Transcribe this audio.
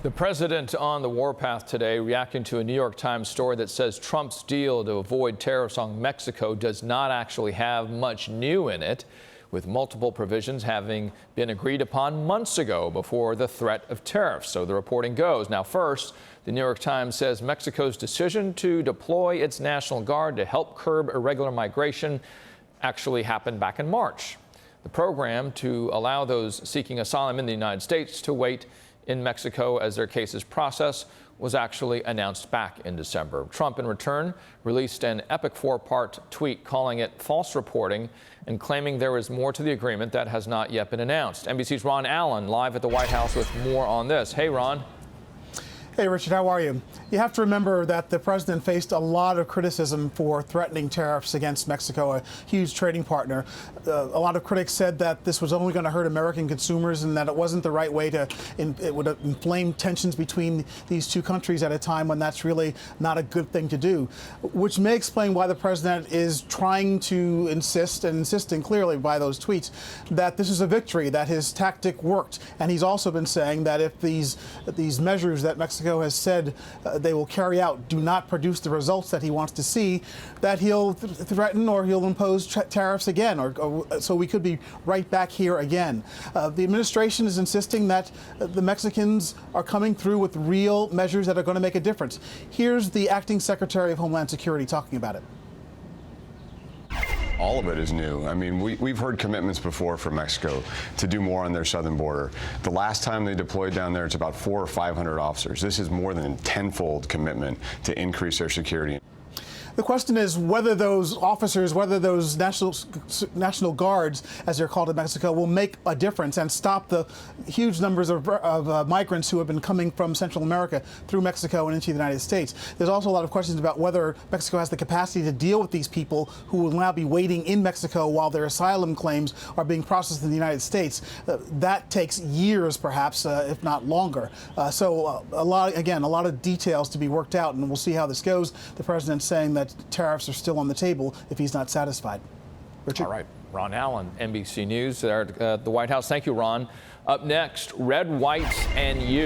The president on the warpath today, reacting to a New York Times story that says Trump's deal to avoid tariffs on Mexico does not actually have much new in it, with multiple provisions having been agreed upon months ago before the threat of tariffs. So the reporting goes. Now, first, the New York Times says Mexico's decision to deploy its National Guard to help curb irregular migration actually happened back in March. The program to allow those seeking asylum in the United States to wait in Mexico as their cases processed was actually announced back in December. Trump, in return, released an epic four-part tweet calling it false reporting and claiming there is more to the agreement that has not yet been announced. NBC's Ron Allen live at the White House with more on this. Hey, Ron. Hey, Richard, how are you? You have to remember that the president faced a lot of criticism for threatening tariffs against Mexico, a huge trading partner. A lot of critics said that this was only going to hurt American consumers and that it wasn't the right way to, it would inflame tensions between these two countries at a time when that's really not a good thing to do, which may explain why the president is trying to insist, and insisting clearly by those tweets, that this is a victory, that his tactic worked. And he's also been saying that if these measures that Mexico has said they will carry out do not produce the results that he wants to see, that he'll threaten or he'll impose tariffs again, or so we could be right back here again. The administration is insisting that the Mexicans are coming through with real measures that are going to make a difference. Here's the acting Secretary of Homeland Security talking about it. All of it is new. I mean, we've heard commitments before from Mexico to do more on their southern border. The last time they deployed down there, it's about 400 or 500 officers. This is more than a tenfold commitment to increase their security. The question is whether those officers, whether those National Guards, as they're called in Mexico, will make a difference and stop the huge numbers of migrants who have been coming from Central America through Mexico and into the United States. There's also a lot of questions about whether Mexico has the capacity to deal with these people who will now be waiting in Mexico while their asylum claims are being processed in the United States. That takes years, perhaps, if not longer. So a lot of details to be worked out, and we'll see how this goes. The president's saying that tariffs are still on the table if he's not satisfied. Richard? All right. Ron Allen, NBC News there at the White House. Thank you, Ron. Up next, Red, White, and You.